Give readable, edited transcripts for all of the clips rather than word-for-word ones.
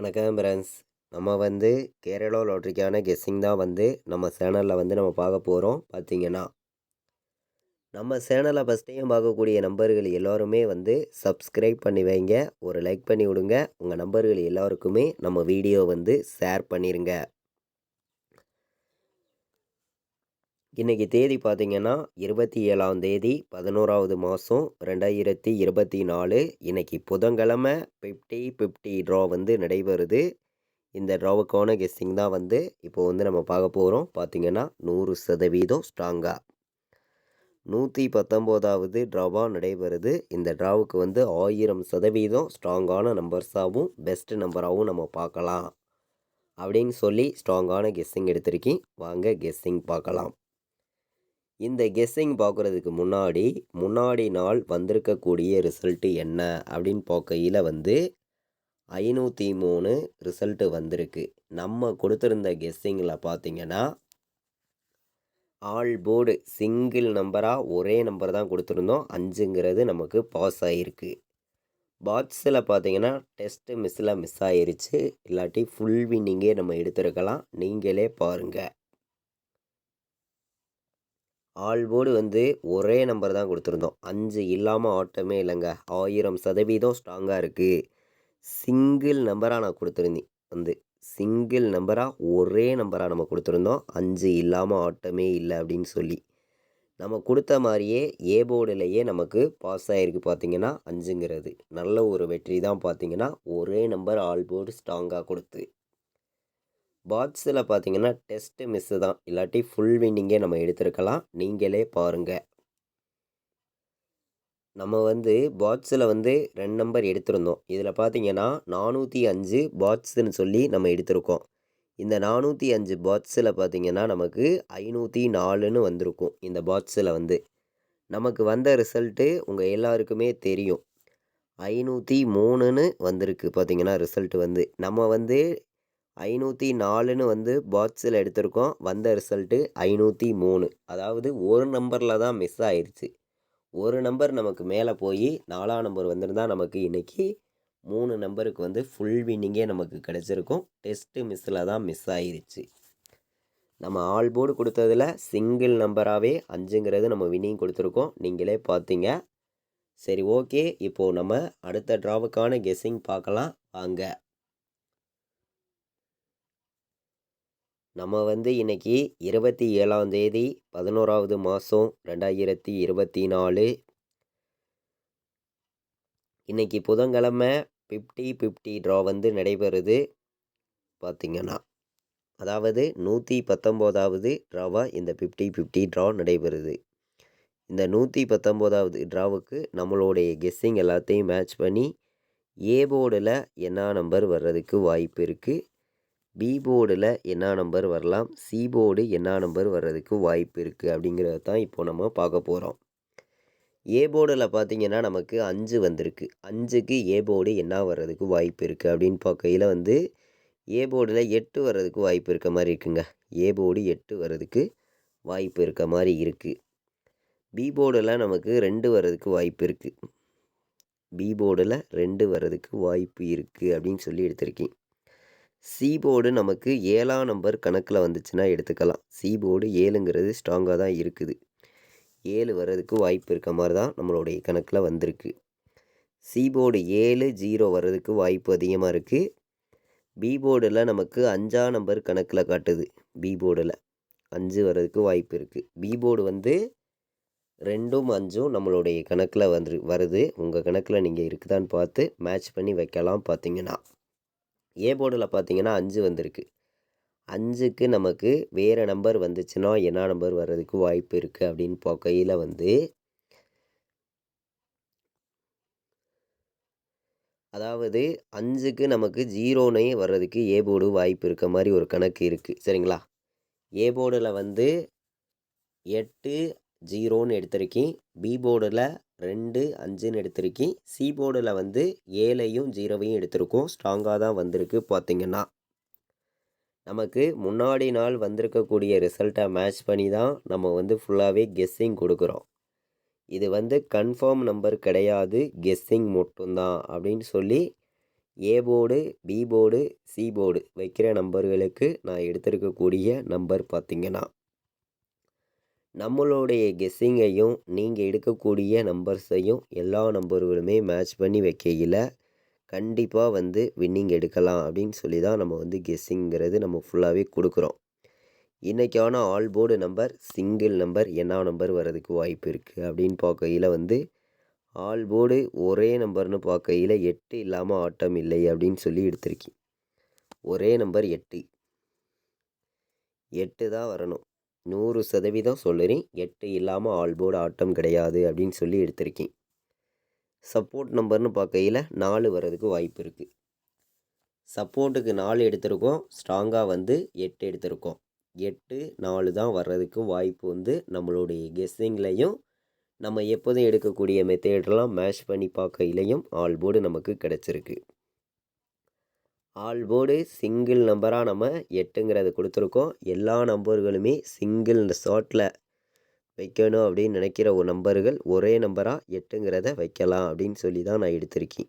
வணக்கம் ஃப்ரெண்ட்ஸ். நம்ம வந்து கேரளா லாட்ரிக்கான கெஸ்ஸிங் தான் வந்து நம்ம சேனலில் வந்து நம்ம பார்க்க போகிறோம். பார்த்தீங்கன்னா நம்ம சேனலை ஃபஸ்ட் டைம் பார்க்கக்கூடிய நம்பர்கள் எல்லோருமே வந்து சப்ஸ்கிரைப் பண்ணி வைங்க, ஒரு லைக் பண்ணி விடுங்க. உங்கள் நம்பர்கள் எல்லாருக்குமே நம்ம வீடியோ வந்து ஷேர் பண்ணிடுங்க. இன்றைக்கி தேதி பார்த்திங்கன்னா 27ஆம் தேதி 11வது மாதம் 2024. இன்றைக்கி புதன்கிழமை 50-50 ட்ரா வந்து நடைபெறுது. இந்த ட்ராவுக்கான கெஸ்ஸிங் தான் வந்து இப்போது வந்து நம்ம பார்க்க போகிறோம். பார்த்திங்கன்னா 100% ஸ்ட்ராங்காக 119வது ட்ராவாக நடைபெறுது. இந்த ட்ராவுக்கு வந்து 1000% ஸ்ட்ராங்கான நம்பர்ஸாகவும் பெஸ்ட் நம்பராகவும் நம்ம பார்க்கலாம் அப்படின்னு சொல்லி ஸ்ட்ராங்கான கெஸ்ஸிங் எடுத்திருக்கேன். வாங்க கெஸ்ஸிங் பார்க்கலாம். இந்த கெஸ்ஸிங் பார்க்குறதுக்கு முன்னாடி நாள் வந்திருக்கக்கூடிய ரிசல்ட்டு என்ன அப்படின்னு பார்க்கையில் வந்து 503 ரிசல்ட்டு வந்திருக்கு. நம்ம கொடுத்துருந்த கெஸ்ஸிங்கில் பார்த்திங்கன்னா ஆல் போர்டு சிங்கிள் நம்பராக ஒரே நம்பர் தான் கொடுத்துருந்தோம். 5ங்கிறது நமக்கு பாஸ் ஆகிருக்கு. பாக்ஸில் பார்த்திங்கன்னா டெஸ்ட்டு மிஸ் ஆகிருச்சு. இல்லாட்டி ஃபுல் வின்னிங்கே நம்ம எடுத்துருக்கலாம். நீங்களே பாருங்கள். ஆல் போர்டு வந்து ஒரே நம்பர் தான் கொடுத்துருந்தோம். 5 இல்லாமல் ஆட்டமே இல்லைங்க. 1000% ஸ்ட்ராங்காக இருக்குது. சிங்கிள் நம்பராக நான் கொடுத்துருந்தேன். வந்து சிங்கிள் நம்பராக ஒரே நம்பராக நம்ம கொடுத்துருந்தோம். 5 இல்லாமல் ஆட்டமே இல்லை அப்படின்னு சொல்லி நம்ம கொடுத்த மாதிரியே ஏ போர்டுலேயே நமக்கு பாஸ் ஆகிருக்கு. பார்த்திங்கன்னா 5ங்கிறது நல்ல ஒரு வெற்றி தான். பார்த்திங்கன்னா ஒரே நம்பர் ஆல் போர்டு ஸ்ட்ராங்காக கொடுத்து பாக்ஸில் பார்த்திங்கன்னா டெஸ்ட்டு மிஸ்ஸு தான். இல்லாட்டி ஃபுல் வின்னிங்கே நம்ம எடுத்துருக்கலாம். நீங்களே பாருங்கள். நம்ம வந்து பாக்ஸில் வந்து 2 நம்பர் எடுத்திருந்தோம். இதில் பார்த்திங்கன்னா 405 பாக்ஸுன்னு சொல்லி நம்ம எடுத்திருக்கோம். இந்த 405 பாக்ஸில் பார்த்திங்கன்னா நமக்கு 504ன்னு வந்திருக்கும். இந்த பாக்ஸில் வந்து நமக்கு வந்த ரிசல்ட்டு உங்கள் எல்லாருக்குமே தெரியும். 503ன்னு வந்திருக்கு. பார்த்திங்கன்னா ரிசல்ட்டு வந்து நம்ம வந்து 504ன்னு வந்து பாக்ஸில் எடுத்திருக்கோம். வந்த ரிசல்ட்டு 503. அதாவது ஒரு நம்பரில் தான் மிஸ் ஆயிடுச்சு. ஒரு நம்பர் நமக்கு மேலே போய் 4ஆம் நம்பர் வந்திருந்தால் நமக்கு இன்றைக்கி 3 நம்பருக்கு வந்து ஃபுல் வின்னிங்கே நமக்கு கிடச்சிருக்கும். டெஸ்ட்டு மிஸ்ஸில் தான் மிஸ் ஆயிடுச்சு. நம்ம ஆல் போர்டு கொடுத்ததில் சிங்கிள் நம்பராகவே 5ங்கிறது நம்ம வின்னிங் கொடுத்துருக்கோம். நீங்களே பார்த்தீங்க. சரி, ஓகே. இப்போது நம்ம அடுத்த ட்ராவுக்கான கெஸ்ஸிங் பார்க்கலாம் வாங்க. நம்ம வந்து இன்றைக்கி 27ஆம் தேதி 11வது மாதம் 2024. இன்றைக்கி புதன்கிழமை 50-50 ட்ரா வந்து நடைபெறுது. பார்த்திங்கன்னா அதாவது 119வது ட்ராவாக இந்த 50-50 ட்ரா நடைபெறுது. இந்த 119வது ட்ராவுக்கு நம்மளுடைய கெஸ்ஸிங் எல்லாத்தையும் மேட்ச் பண்ணி ஏ போர்டில் என்ன நம்பர் வர்றதுக்கு வாய்ப்பு இருக்குது, பி போர்டில் என்ன நம்பர் வரலாம், சி போர்டு என்ன நம்பர் வர்றதுக்கு வாய்ப்பு இருக்குது அப்படிங்கிறத தான் இப்போ நம்ம பார்க்க போகிறோம். ஏ போர்டில் பார்த்திங்கன்னா நமக்கு 5 வந்திருக்கு. 5க்கு ஏ போர்டு என்ன வர்றதுக்கு வாய்ப்பு இருக்குது அப்படின்னு பார்க்கையில் வந்து ஏ போர்டில் 8 வர்றதுக்கு வாய்ப்பு இருக்க மாதிரி இருக்குங்க. ஏ போர்டு 8 வர்றதுக்கு வாய்ப்பு இருக்க மாதிரி இருக்குது. பி போர்டில் நமக்கு 2 வர்றதுக்கு வாய்ப்பு இருக்குது. பி போர்டில் 2 வர்றதுக்கு வாய்ப்பு இருக்குது அப்படின்னு சொல்லி எடுத்திருக்கேன். சி போர்டு நமக்கு 7ஆம் நம்பர் கணக்கில் வந்துச்சுன்னா எடுத்துக்கலாம். சி போர்டு 7ங்கிறது ஸ்ட்ராங்காக தான் இருக்குது. 7 வர்றதுக்கு வாய்ப்பு இருக்க மாதிரி தான் நம்மளுடைய கணக்கில் வந்திருக்கு. சி போர்டு 7, 0 வர்றதுக்கு வாய்ப்பு அதிகமாக இருக்குது. பி போர்டில் நமக்கு 5ஆம் நம்பர் கணக்கில் காட்டுது. பி போர்டில் 5 வர்றதுக்கு வாய்ப்பு இருக்குது. பி போர்டு வந்து 2ம் 5ம் நம்மளுடைய கணக்கில் வருது. உங்கள் கணக்கில் நீங்கள் இருக்குதான்னு பார்த்து மேட்ச் பண்ணி வைக்கலாம். பார்த்திங்கன்னா ஏ போர்டில் பார்த்திங்கன்னா 5 வந்திருக்கு. 5க்கு நமக்கு வேறு நம்பர் வந்துச்சுன்னா என்ன நம்பர் வர்றதுக்கு வாய்ப்பு இருக்குது அப்படின்னு பார்க்கையில் வந்து அதாவது 5க்கு நமக்கு 0னே வர்றதுக்கு ஏ போர்டு வாய்ப்பு இருக்க மாதிரி ஒரு கணக்கு இருக்குது. சரிங்களா? ஏ போர்டில் வந்து 8, 0ன்னு எடுத்திருக்கேன். பி போர்டில் 2, 5ன்னு எடுத்திருக்கேன். சி போர்டில் வந்து 7ஐயும் 0வையும் எடுத்திருக்கோம். ஸ்ட்ராங்காக தான் வந்திருக்கு. பார்த்திங்கன்னா நமக்கு முன்னாடி நாள் வந்திருக்கக்கூடிய ரிசல்ட்டை மேட்ச் பண்ணி தான் நம்ம வந்து ஃபுல்லாகவே கெஸ்ஸிங் கொடுக்குறோம். இது வந்து கன்ஃபார்ம் நம்பர் கிடையாது, கெஸ்ஸிங் மட்டும்தான் அப்படின்னு சொல்லி A board, B board, C board வைக்கிற நம்பர்களுக்கு நான் எடுத்திருக்கக்கூடிய நம்பர் பார்த்திங்கன்னா, நம்மளுடைய கெஸ்ஸிங்கையும் நீங்கள் எடுக்கக்கூடிய நம்பர்ஸையும் எல்லா நம்பர்களுமே மேட்ச் பண்ணி வைக்கையில் கண்டிப்பாக வந்து வின்னிங் எடுக்கலாம் அப்படின்னு சொல்லி தான் நம்ம வந்து கெஸ்ஸிங்கிறது நம்ம ஃபுல்லாகவே கொடுக்குறோம். இன்றைக்கான all board number single number என்ன நம்பர் வர்றதுக்கு வாய்ப்பு இருக்குது அப்படின்னு பார்க்கையில் வந்து ஆல் போர்டு ஒரே நம்பர்னு பார்க்கையில் 8 இல்லாமல் ஆட்டம் இல்லை அப்படின்னு சொல்லி எடுத்திருக்கேன். ஒரே நம்பர் 8 தான் வரணும். 100% சொல்லுறேன். 8 இல்லாமல் ஆல் போர்டு ஆட்டம் கிடையாது அப்படின்னு சொல்லி எடுத்திருக்கேன். சப்போர்ட் நம்பர்னு பார்க்கையில் 4 வர்றதுக்கு வாய்ப்பு இருக்குது. சப்போர்ட்டுக்கு 4 எடுத்திருக்கோம். ஸ்ட்ராங்காக வந்து 8 எடுத்திருக்கோம். 8, 4 தான் வர்றதுக்கு வாய்ப்பு வந்து நம்மளுடைய கெஸ்ஸிங்லையும் நம்ம எப்போதும் எடுக்கக்கூடிய மெத்தேடெல்லாம் மேட்ச் பண்ணி பார்க்கையிலையும் ஆல் போர்டு நமக்கு கிடச்சிருக்கு. ஆல் போர்டு சிங்கிள் நம்பராக நம்ம 8ங்கிறது கொடுத்துருக்கோம். எல்லா நம்பர்களுமே சிங்கிள் ஷார்ட்டில் வைக்கணும் அப்படின்னு நினைக்கிற ஒரு நம்பர்கள் ஒரே நம்பராக 8ங்கிறத வைக்கலாம் அப்படின்னு சொல்லி தான் நான் எடுத்திருக்கேன்.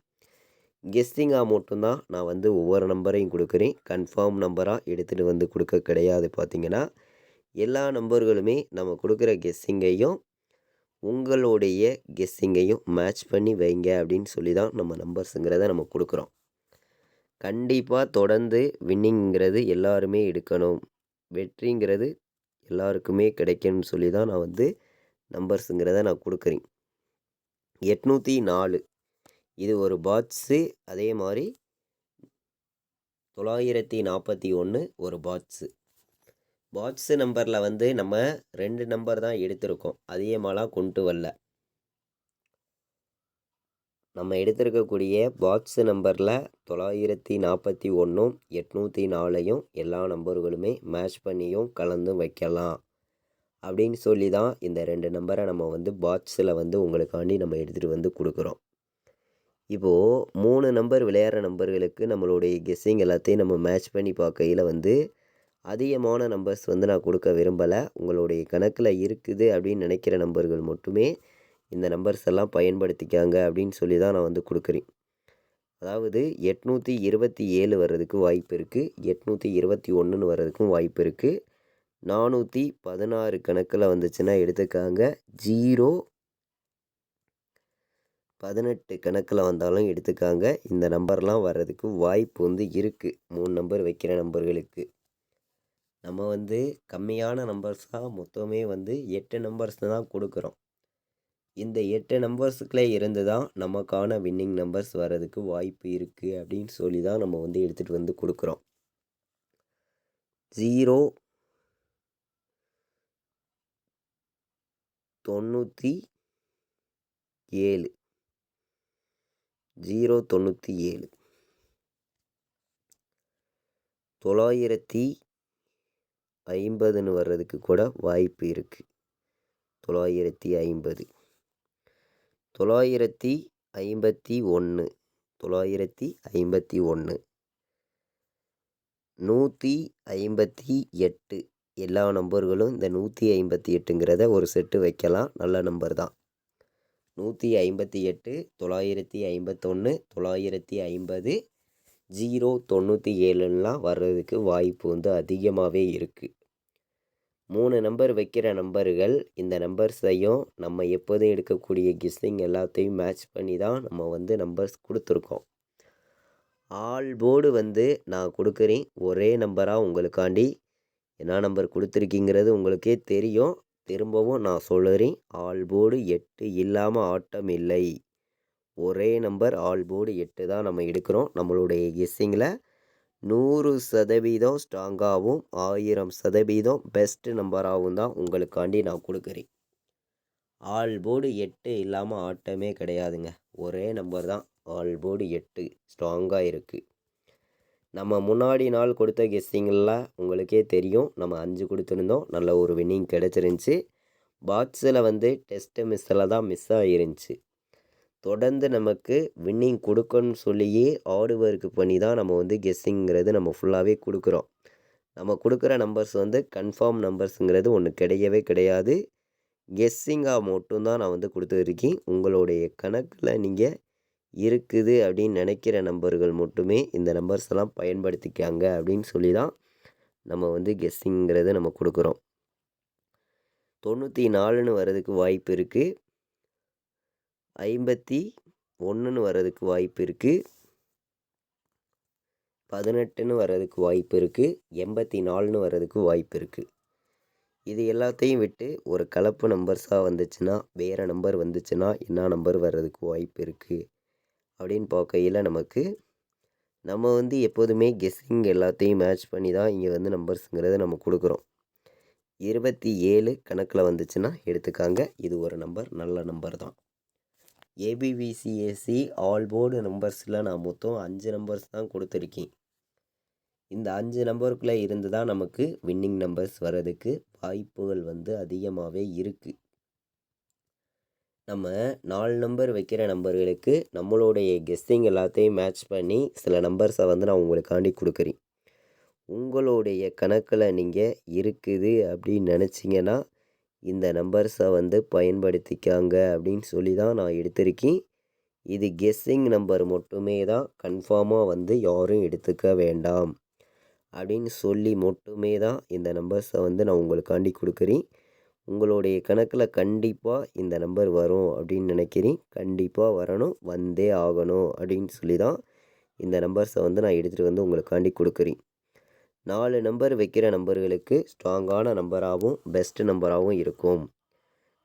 கெஸ்ஸிங்காக மட்டும்தான் நான் வந்து ஒவ்வொரு நம்பரையும் கொடுக்குறேன். கன்ஃபார்ம் நம்பராக எடுத்துகிட்டு வந்து கொடுக்க கிடையாது. பார்த்திங்கன்னா எல்லா நம்பர்களுமே நம்ம கொடுக்குற கெஸ்ஸிங்கையும் உங்களுடைய கெஸ்ஸிங்கையும் மேட்ச் பண்ணி வைங்க அப்படின்னு சொல்லி தான் நம்ம நம்பர்ஸுங்கிறத நம்ம கொடுக்குறோம். கண்டிப்பாக தொடர்ந்து வின்னிங்கிறது எல்லாருமே எடுக்கணும், வெற்றிங்கிறது எல்லாருக்குமே கிடைக்கணும்னு சொல்லி தான் நான் வந்து நம்பர்ஸுங்கிறத நான் கொடுக்குறேன். 804 இது ஒரு பாட்ஸு. அதே மாதிரி 941 ஒரு பாட்ஸு. பாட்ஸு நம்பரில் வந்து நம்ம 2 நம்பர் தான் எடுத்திருக்கோம். அதிகமாகலாம் கொண்டு வரல. நம்ம எடுத்திருக்கக்கூடிய பாட்ஸு நம்பரில் 941 804 எல்லா நம்பர்களுமே மேட்ச் பண்ணியும் கலந்தும் வைக்கலாம் அப்படின்னு சொல்லி தான் இந்த 2 நம்பரை நம்ம வந்து பாட்ஸில் வந்து உங்களுக்காண்டி நம்ம எடுத்துகிட்டு வந்து கொடுக்குறோம். இப்போது 3 நம்பர் விளையாடுற நம்பர்களுக்கு நம்மளுடைய கெஸ்ஸிங் எல்லாத்தையும் நம்ம மேட்ச் பண்ணி பார்க்கையில் வந்து அதிகமான நம்பர்ஸ் வந்து நான் கொடுக்க விரும்பலை. உங்களுடைய கணக்கில் இருக்குது அப்படின்னு நினைக்கிற நம்பர்கள் மட்டுமே இந்த நம்பர்ஸ் எல்லாம் பயன்படுத்திக்காங்க அப்படின்னு சொல்லி தான் நான் வந்து கொடுக்குறேன். அதாவது 827 வர்றதுக்கு வாய்ப்பு இருக்குது. 821 வர்றதுக்கும் வாய்ப்பு இருக்குது. 416 கணக்கில் வந்துச்சுன்னா எடுத்துக்காங்க. 0 18 கணக்கில் வந்தாலும் எடுத்துக்காங்க. இந்த நம்பர்லாம் வர்றதுக்கு வாய்ப்பு வந்து இருக்குது. 3 நம்பர் வைக்கிற நம்பர்களுக்கு நம்ம வந்து கம்மியான நம்பர்ஸாக மொத்தமே வந்து 8 நம்பர்ஸ் தான் கொடுக்குறோம். இந்த 8 நம்பர்ஸுக்குள்ளே இருந்து தான் நமக்கான வின்னிங் நம்பர்ஸ் வர்றதுக்கு வாய்ப்பு இருக்குது அப்படின்னு சொல்லி தான் நம்ம வந்து எடுத்துகிட்டு வந்து கொடுக்குறோம். 0 97 097 950 வர்றதுக்கு கூட வாய்ப்பு இருக்குது. 950 951 951 158 எல்லா நம்பர்களும் இந்த 158ங்கிறத ஒரு செட்டு வைக்கலாம். நல்ல நம்பர் தான். 158 951 950 097லாம் வர்றதுக்கு வாய்ப்பு வந்து அதிகமாகவே இருக்குது. 3 நம்பர் வைக்கிற நம்பர்கள் இந்த நம்பர்ஸையும் நம்ம எப்போதும் எடுக்கக்கூடிய கெஸ்ஸிங் எல்லாத்தையும் மேட்ச் பண்ணி தான் நம்ம வந்து நம்பர்ஸ் கொடுத்துருக்கோம். ஆல் போர்டு வந்து நான் கொடுக்குறேன் ஒரே நம்பராக உங்களுக்காண்டி. என்ன நம்பர் கொடுத்துருக்கீங்கிறது உங்களுக்கே தெரியும். திரும்பவும் நான் சொல்லுறேன். ஆல் போர்டு 8 இல்லாமல் ஆட்டம் இல்லை. ஒரே நம்பர் ஆல் போர்டு 8 தான் நம்ம எடுக்கிறோம். நம்மளுடைய கெஸ்ஸிங்கில் 100% ஸ்ட்ராங்காகவும் 1000% பெஸ்ட்டு நம்பராகவும் தான் உங்களுக்காண்டி நான் கொடுக்குறேன். ஆல் போர்டு 8 இல்லாமல் ஆட்டமே கிடையாதுங்க. ஒரே நம்பர் தான் ஆல் போர்டு 8 ஸ்ட்ராங்காக இருக்குது. நம்ம முன்னாடி நாள் கொடுத்த கெஸ்ஸிங்கில் உங்களுக்கே தெரியும். நம்ம 5 கொடுத்துருந்தோம். நல்ல ஒரு வின்னிங் கிடச்சிருந்துச்சி. பாட்ஸில் வந்து டெஸ்ட்டு மிஸ்ஸில் தான் மிஸ் ஆகிருந்துச்சி. தொடர்ந்து நமக்கு வின்னிங் கொடுக்கணும்னு சொல்லியே ஹார்டு ஒர்க் பண்ணி தான் நம்ம வந்து கெஸ்ஸிங்கிறது நம்ம ஃபுல்லாகவே கொடுக்குறோம். நம்ம கொடுக்குற நம்பர்ஸ் வந்து கன்ஃபார்ம் நம்பர்ஸுங்கிறது ஒன்று கிடையவே கிடையாது. கெஸ்ஸிங்காக மட்டும்தான் நான் வந்து கொடுத்துருக்கேன். உங்களுடைய கணக்கில் நீங்கள் இருக்குது அப்படின்னு நினைக்கிற நம்பர்கள் மட்டுமே இந்த நம்பர்ஸ் எல்லாம் பயன்படுத்திக்காங்க அப்படின்னு சொல்லி தான் நம்ம வந்து கெஸ்ஸிங்கிறத நம்ம கொடுக்குறோம். 94ன்னு வர்றதுக்கு வாய்ப்பு இருக்குது, 51ன்னு வர்றதுக்கு வாய்ப்பு இருக்குது, 18ன்னு வர்றதுக்கு வாய்ப்பு இருக்குது, 84ன்னு வர்றதுக்கு வாய்ப்பு இருக்குது. இது எல்லாத்தையும் விட்டு ஒரு கலப்பு நம்பர்ஸாக வந்துச்சுன்னா, வேறு நம்பர் வந்துச்சுன்னா என்ன நம்பர் வர்றதுக்கு வாய்ப்பு இருக்குது அப்படின்னு பார்க்கையில் நம்ம வந்து எப்போதுமே கெஸ்ஸிங் எல்லாத்தையும் மேட்ச் பண்ணி தான் இங்கே வந்து நம்பர்ஸுங்கிறத நம்ம கொடுக்குறோம். 27 கணக்கில் வந்துச்சுன்னா எடுத்துக்காங்க, இது ஒரு நம்பர், நல்ல நம்பர் தான். ஏபிபிசிஎஸ்சி ஆல் போர்டு நம்பர்ஸில் நான் மொத்தம் 5 நம்பர்ஸ் தான் கொடுத்துருக்கேன். இந்த 5 நம்பருக்குள்ளே இருந்து தான் நமக்கு வின்னிங் நம்பர்ஸ் வர்றதுக்கு வாய்ப்புகள் வந்து அதிகமாகவே இருக்குது. நம்ம 4 நம்பர் வைக்கிற நம்பர்களுக்கு நம்மளுடைய கெஸ்ஸிங் எல்லாத்தையும் மேட்ச் பண்ணி சில நம்பர்ஸை வந்து நான் உங்களுக்காண்டி கொடுக்குறேன். உங்களுடைய கணக்கில் நீங்கள் இருக்குது அப்படின்னு நினச்சிங்கன்னா இந்த நம்பர்ஸை வந்து பயன்படுத்திக்காங்க அப்படின்னு சொல்லி தான் நான் எடுத்திருக்கேன். இது கெஸ்ஸிங் நம்பர் மட்டுமே தான், கன்ஃபார்மாக வந்து யாரும் எடுத்துக்க வேண்டாம் அப்படின்னு சொல்லி மட்டுமே தான் இந்த நம்பர்ஸை வந்து நான் உங்களுக்காண்டி கொடுக்குறேன். உங்களுடைய கணக்கில் கண்டிப்பாக இந்த நம்பர் வரும் அப்படின்னு நினைக்கிறேன். கண்டிப்பாக வரணும், வந்தே ஆகணும் அப்படின்னு சொல்லி தான் இந்த நம்பர்ஸை வந்து நான் எடுத்துகிட்டு வந்து உங்களுக்காண்டி கொடுக்குறேன். 4 நம்பர் வைக்கிற நம்பர்களுக்கு ஸ்ட்ராங்கான நம்பராகவும் பெஸ்ட் நம்பராகவும் இருக்கும்.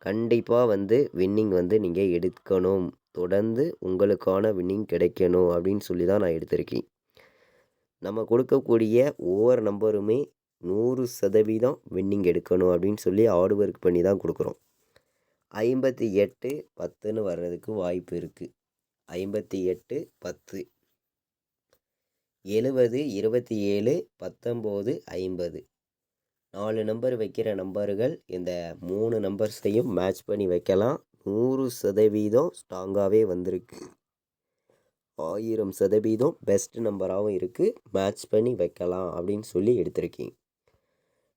கண்டிப்பாக வந்து வின்னிங் வந்து நீங்கள் எடுக்கணும், தொடர்ந்து உங்களுக்கான வின்னிங் கிடைக்கணும் அப்படின்னு சொல்லி தான் நான் எடுத்திருக்கேன். நம்ம கொடுக்கக்கூடிய ஒவ்வொரு நம்பருமே 100% வின்னிங் எடுக்கணும் அப்படின்னு சொல்லி ஹார்ட் ஒர்க் பண்ணி தான் கொடுக்குறோம். 58 10ன்னு வர்றதுக்கு வாய்ப்பு இருக்குது. 58 10, 70 27 19 50. 4 நம்பர் வைக்கிற நம்பர்கள் இந்த 3 நம்பர்ஸையும் மேட்ச் பண்ணி வைக்கலாம். 100% ஸ்ட்ராங்காகவே வந்திருக்கு. 1000% பெஸ்ட் நம்பராகவும் இருக்குது, மேட்ச் பண்ணி வைக்கலாம் அப்படின்னு சொல்லி எடுத்திருக்கேன்.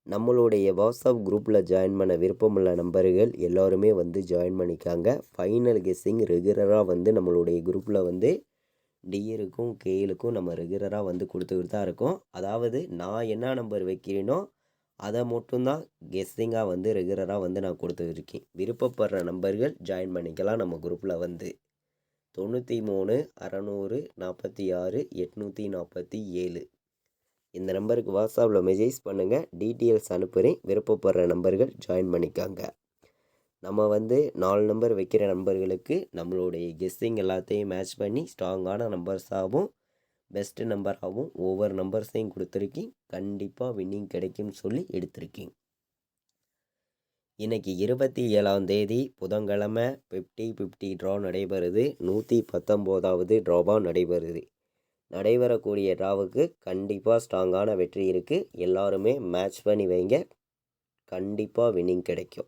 நம்மளுடைய வாட்ஸ்அப் குரூப்பில் ஜாயின் பண்ண விருப்பமுள்ள நம்பர்கள் எல்லோருமே வந்து ஜாயின் பண்ணிக்காங்க. ஃபைனல் கெஸ்ஸிங் ரெகுலராக வந்து நம்மளுடைய குரூப்பில் வந்து டிஏருக்கும் கேஎலுக்கும் நம்ம ரெகுலராக வந்து கொடுத்துக்கிட்டு தான் இருக்கோம். அதாவது நான் என்ன நம்பர் வைக்கிறேனோ அதை மட்டும்தான் கெஸ்ஸிங்காக வந்து ரெகுலராக வந்து நான் கொடுத்துருக்கேன். விருப்பப்படுற நம்பர்கள் ஜாயின் பண்ணிக்கலாம் நம்ம குரூப்பில் வந்து. 93 600 46 847 இந்த நம்பருக்கு வாட்ஸ்அப்பில் மெசேஜ் பண்ணுங்கள், டீட்டெயில்ஸ் அனுப்புகிறேன். விருப்பப்படுற நம்பர்கள் ஜாயின் பண்ணிக்காங்க. நம்ம வந்து 4 நம்பர் வைக்கிற நம்பர்களுக்கு நம்மளுடைய கெஸ்ஸிங் எல்லாத்தையும் மேட்ச் பண்ணி ஸ்ட்ராங்கான நம்பர்ஸாகவும் பெஸ்ட்டு நம்பராகவும் ஒவ்வொரு நம்பர்ஸையும் கொடுத்துருக்கேன். கண்டிப்பாக வின்னிங் கிடைக்கும்னு சொல்லி எடுத்திருக்கேன். இன்றைக்கி 27ஆம் தேதி புதன்கிழமை 50-50 ட்ரா நடைபெறுது. 119வது ட்ராவாக நடைபெறுது. நடைபெறக்கூடிய ட்ராவுக்கு கண்டிப்பாக ஸ்ட்ராங்கான வெற்றி இருக்குது. எல்லாருமே மேட்ச் பண்ணி வைங்க, கண்டிப்பாக வின்னிங் கிடைக்கும்.